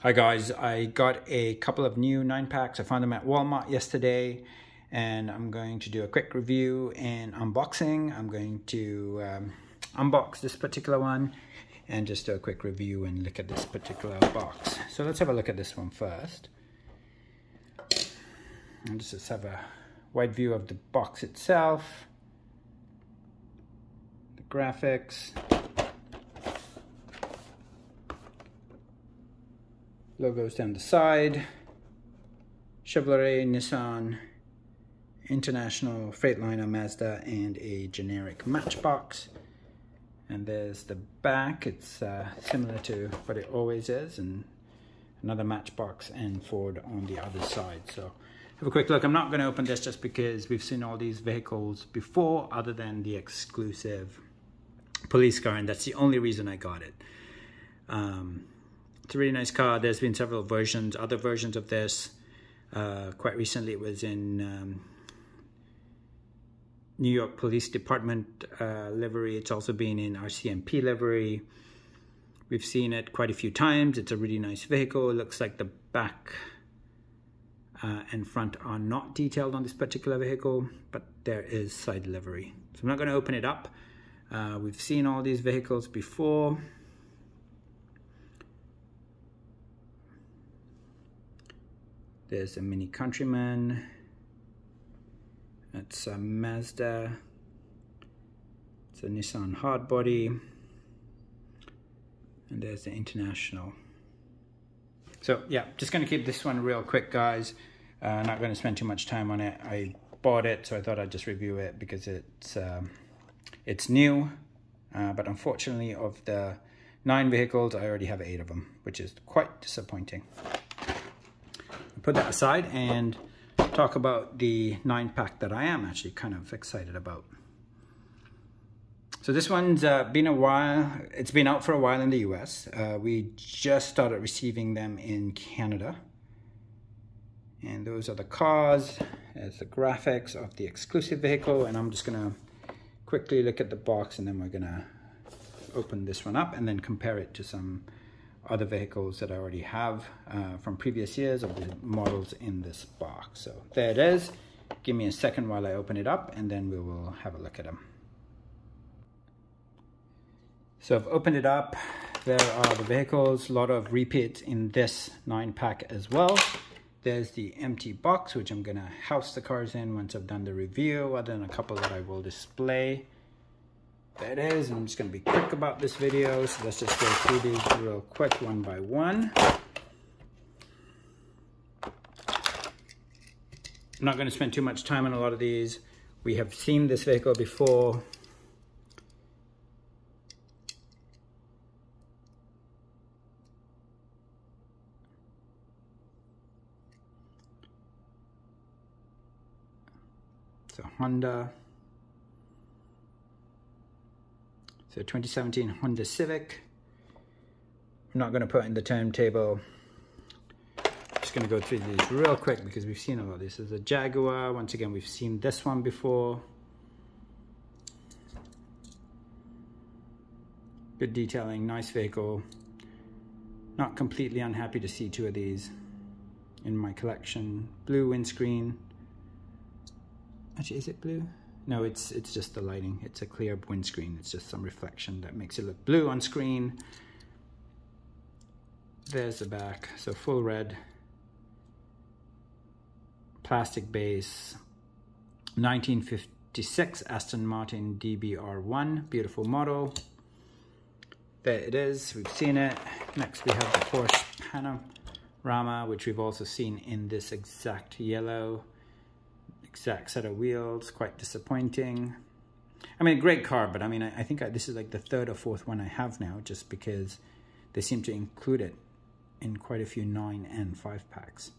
Hi guys, I got a couple of new 9-packs. I found them at Walmart yesterday and I'm going to do a quick review and unboxing. I'm going to unbox this particular one and just do a quick review and look at this particular box. So let's have a look at this one first. And just have a wide view of the box itself, the graphics, logos down the side, Chevrolet, Nissan, International, Freightliner, Mazda, and a generic Matchbox. And there's the back. It's similar to what it always is, and another Matchbox and Ford on the other side. So have a quick look. I'm not going to open this just because we've seen all these vehicles before, other than the exclusive police car, and that's the only reason I got it. It's a really nice car. There's been several versions, other versions of this. Quite recently it was in New York Police Department livery. It's also been in RCMP livery. We've seen it quite a few times. It's a really nice vehicle. It looks like the back and front are not detailed on this particular vehicle, but there is side livery. So I'm not going to open it up. We've seen all these vehicles before. There's a Mini Countryman. That's a Mazda. It's a Nissan Hardbody. And there's the International. So yeah, just gonna keep this one real quick, guys. Not gonna spend too much time on it. I bought it, so I thought I'd just review it because it's new. But unfortunately, of the 9 vehicles, I already have 8 of them, which is quite disappointing. Put that aside and talk about the 9-pack that I am actually kind of excited about. So this one's been a while. It's been out for a while in the US. We just started receiving them in Canada. And those are the cars. There's the graphics of the exclusive vehicle. And I'm just gonna quickly look at the box, and then we're gonna open this one up and then compare it to some other vehicles that I already have from previous years of the models in this box. So there it is. Give me a second while I open it up, and then we will have a look at them. So I've opened it up. There are the vehicles, a lot of repeats in this 9-pack as well. There's the empty box, which I'm gonna house the cars in once I've done the review, other than a couple that I will display. There it is. I'm just going to be quick about this video, so let's just go through these real quick one by one. I'm not going to spend too much time on a lot of these. We have seen this vehicle before. So Honda. So 2017 Honda Civic. I'm not going to put in the turntable. I'm just going to go through these real quick because we've seen a lot of this. This is a Jaguar. Once again, we've seen this one before. Good detailing, nice vehicle. Not completely unhappy to see 2 of these in my collection. Blue windscreen. Actually, is it blue? No, it's just the lighting. It's a clear windscreen. It's just some reflection that makes it look blue on screen. There's the back, so full red. Plastic base. 1956 Aston Martin DBR1, beautiful model. There it is, we've seen it. Next we have the Porsche Panorama, which we've also seen in this exact yellow. Exact set of wheels, quite disappointing. I mean, a great car, but I mean, I think this is like the 3rd or 4th one I have now, just because they seem to include it in quite a few 9 and 5-packs.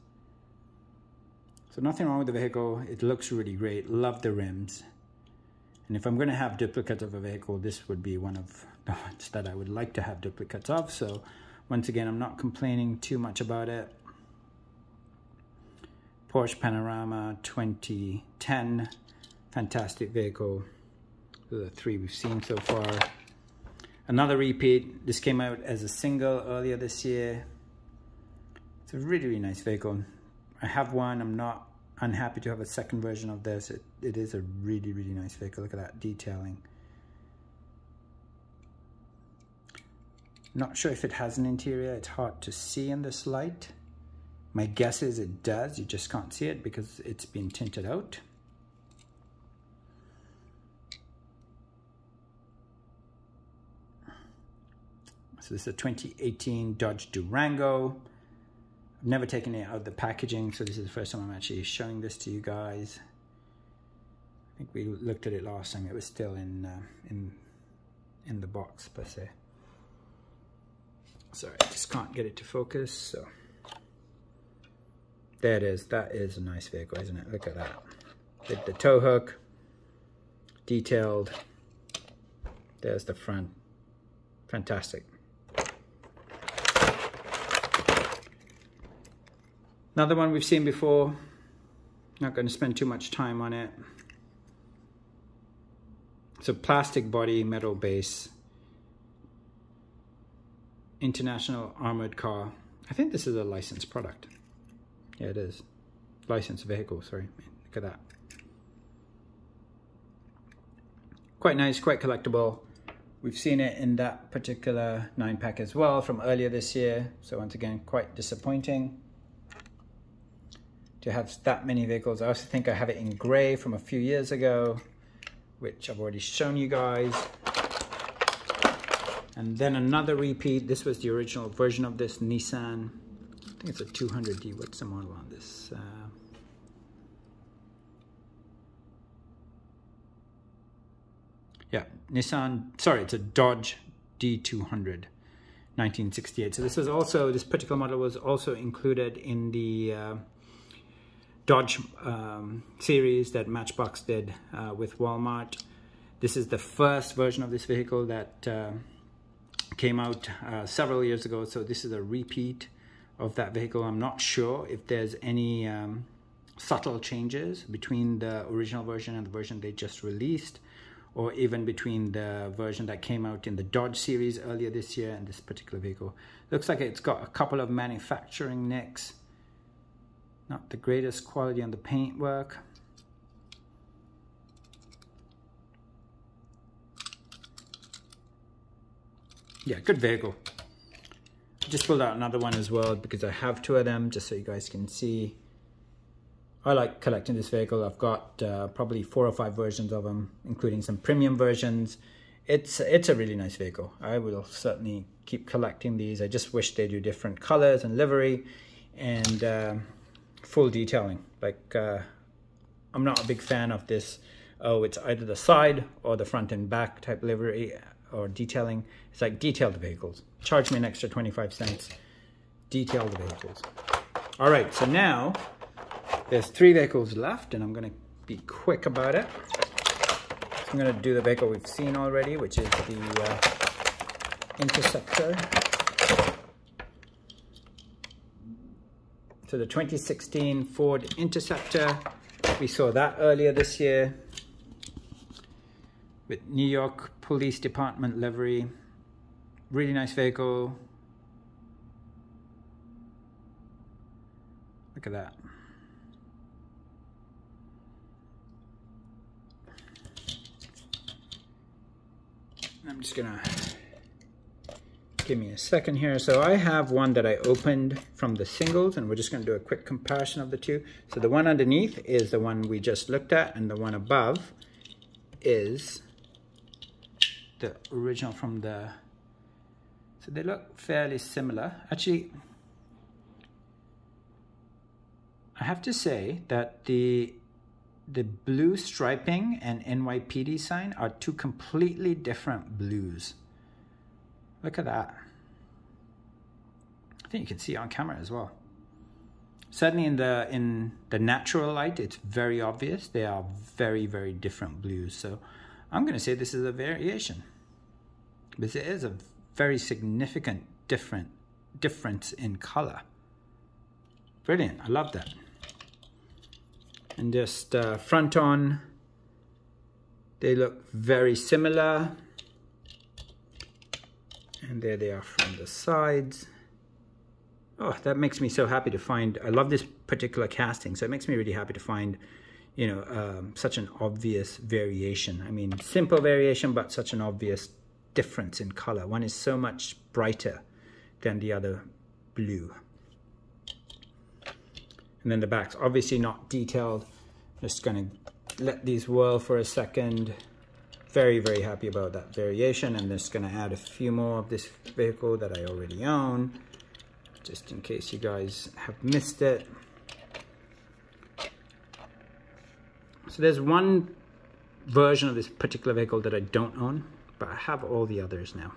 So nothing wrong with the vehicle. It looks really great. Love the rims. And if I'm going to have duplicates of a vehicle, this would be one of the ones that I would like to have duplicates of. So once again, I'm not complaining too much about it. Porsche Panorama 2010, fantastic vehicle. Those are the 3 we've seen so far. Another repeat. This came out as a single earlier this year. It's a really, really nice vehicle. I have one. I'm not unhappy to have a second version of this. It is a really, really nice vehicle. Look at that detailing. Not sure if it has an interior. It's hard to see in this light. My guess is it does. You just can't see it because it's been tinted out. So this is a 2018 Dodge Durango. I've never taken it out of the packaging, so this is the first time I'm actually showing this to you guys. I think we looked at it last time. It was still in the box per se. Sorry, I just can't get it to focus. So there it is. That is a nice vehicle, isn't it? Look at that. The tow hook, detailed. There's the front. Fantastic. Another one we've seen before. Not going to spend too much time on it. It's a plastic body, metal base. International armored car. I think this is a licensed product. Yeah, it is. Licensed vehicle, sorry. Look at that. Quite nice, quite collectible. We've seen it in that particular 9-pack as well from earlier this year. So once again, quite disappointing to have that many vehicles. I also think I have it in gray from a few years ago, which I've already shown you guys. And then another repeat. This was the original version of this Nissan. I think it's a 200D. What's the model on this? Yeah, Nissan, sorry, it's a Dodge D200, 1968. So this was also, this particular model was also included in the Dodge series that Matchbox did with Walmart. This is the first version of this vehicle that came out several years ago. So this is a repeat of that vehicle. I'm not sure if there's any subtle changes between the original version and the version they just released, or even between the version that came out in the Dodge series earlier this year and this particular vehicle. Looks like it's got a couple of manufacturing nicks. Not the greatest quality on the paintwork. Yeah, good vehicle. Just pulled out another one as well because I have two of them, just so you guys can see. I like collecting this vehicle. I've got probably 4 or 5 versions of them, including some premium versions. It's a really nice vehicle. I will certainly keep collecting these. I just wish they do different colors and livery and full detailing. Like I'm not a big fan of this, oh, it's either the side or the front and back type livery or detailing. It's like detail the vehicles. Charge me an extra 25 cents. Detail the vehicles. All right, so now there's 3 vehicles left, and I'm going to be quick about it. So I'm going to do the vehicle we've seen already, which is the Interceptor. So the 2016 Ford Interceptor. We saw that earlier this year with New York Police Department livery. Really nice vehicle. Look at that. I'm just gonna, give me a second here. So I have one that I opened from the singles, and we're just gonna do a quick comparison of the two. So the one underneath is the one we just looked at, and the one above is the original from the, so they look fairly similar. Actually, I have to say that the blue striping and NYPD sign are 2 completely different blues. Look at that. I think you can see it on camera as well. Certainly in the natural light, it's very obvious. They are very, very different blues. So I'm going to say this is a variation, because it is a very significant difference in color. Brilliant. I love that. And just front on, they look very similar. And there they are from the sides. Oh, that makes me so happy to find. I love this particular casting, so it makes me really happy to find, you know, such an obvious variation. I mean, simple variation, but such an obvious difference in color. One is so much brighter than the other blue. And then the back's obviously not detailed. Just gonna let these whirl for a second. Very, very happy about that variation. I'm just gonna add a few more of this vehicle that I already own, just in case you guys have missed it. So there's one version of this particular vehicle that I don't own, but I have all the others now,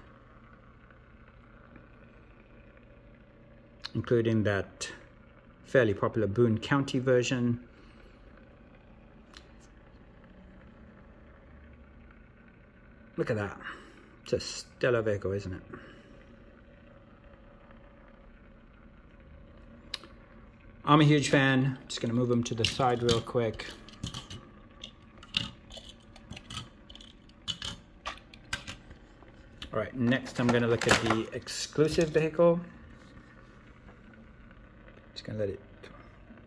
including that fairly popular Boone County version. Look at that. It's a stellar vehicle, isn't it? I'm a huge fan. Just gonna move them to the side real quick. All right, next I'm gonna look at the exclusive vehicle. Just gonna let it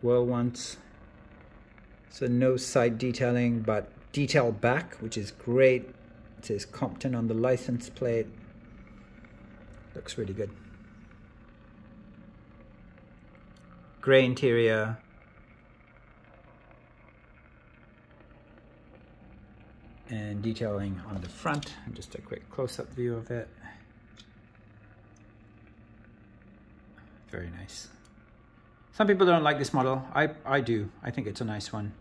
whirl once. So no side detailing, but detail back, which is great. It says Compton on the license plate. Looks really good. Gray interior. And detailing on the front. And just a quick close-up view of it. Very nice. Some people don't like this model. I do. I think it's a nice one.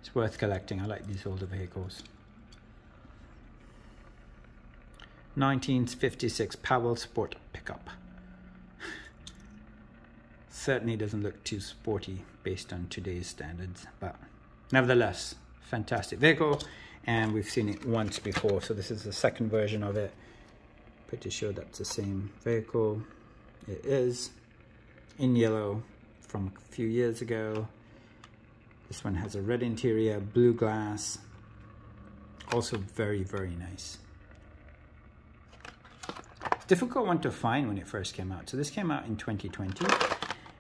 It's worth collecting. I like these older vehicles. 1956 Powell Sport pickup. Certainly doesn't look too sporty based on today's standards, but nevertheless, fantastic vehicle, and we've seen it once before, so this is the second version of it. Pretty sure that's the same vehicle. It is in yellow from a few years ago. This one has a red interior, blue glass, also very, very nice. Difficult one to find when it first came out. So this came out in 2020,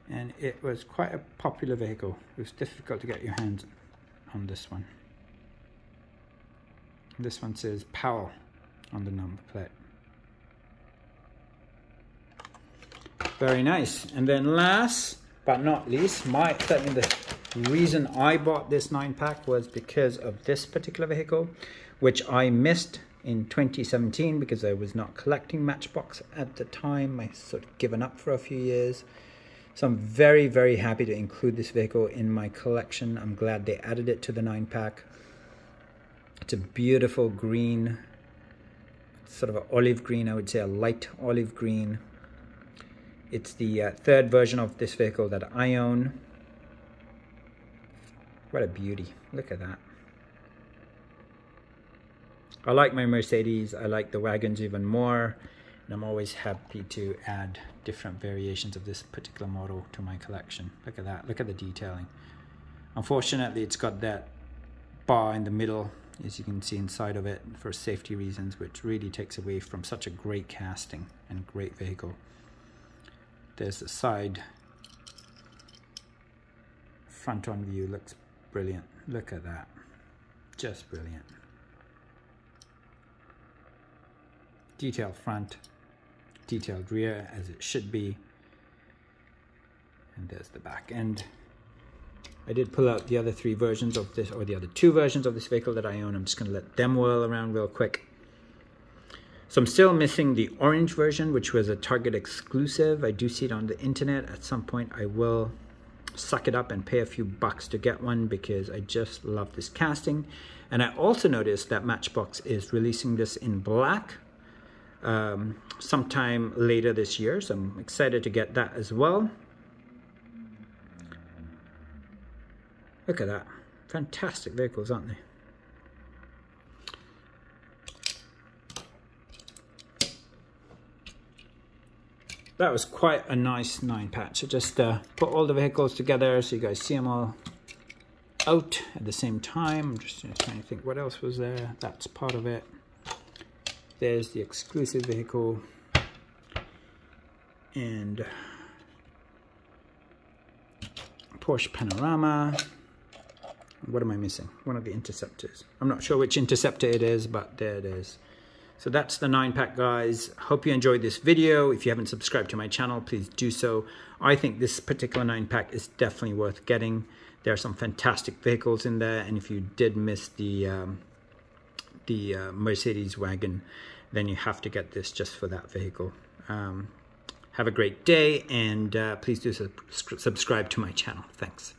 and it was quite a popular vehicle. It was difficult to get your hands on this one. This one says Powell on the number plate. Very nice. And then last but not least, certainly the reason I bought this 9-pack was because of this particular vehicle, which I missed in 2017 because I was not collecting Matchbox at the time. I sort of given up for a few years. So I'm very, very happy to include this vehicle in my collection. I'm glad they added it to the 9-pack. It's a beautiful green, sort of an olive green, I would say a light olive green. It's the third version of this vehicle that I own. What a beauty, look at that. I like my Mercedes, I like the wagons even more, and I'm always happy to add different variations of this particular model to my collection. Look at that, look at the detailing. Unfortunately, it's got that bar in the middle, as you can see inside of it, for safety reasons, which really takes away from such a great casting and great vehicle. There's the side front on view, looks brilliant. Look at that, just brilliant. Detailed front, detailed rear as it should be, and there's the back end. I did pull out the other three versions of this, or the other two versions of this vehicle that I own. I'm just going to let them whirl around real quick. So I'm still missing the orange version, which was a Target exclusive. I do see it on the internet. At some point I will suck it up and pay a few bucks to get one because I just love this casting. And I also noticed that Matchbox is releasing this in black sometime later this year, so I'm excited to get that as well. Look at that, fantastic vehicles, aren't they? That was quite a nice 9-pack. So just put all the vehicles together so you guys see them all out at the same time. I'm just trying to think what else was there. That's part of it. There's the exclusive vehicle, and Porsche Panorama. What am I missing? One of the Interceptors. I'm not sure which Interceptor it is, but there it is. So that's the 9-pack, guys. Hope you enjoyed this video. If you haven't subscribed to my channel, please do so. I think this particular 9-pack is definitely worth getting. There are some fantastic vehicles in there, and if you did miss the Mercedes wagon, then you have to get this just for that vehicle. Have a great day, and please do subscribe to my channel. Thanks.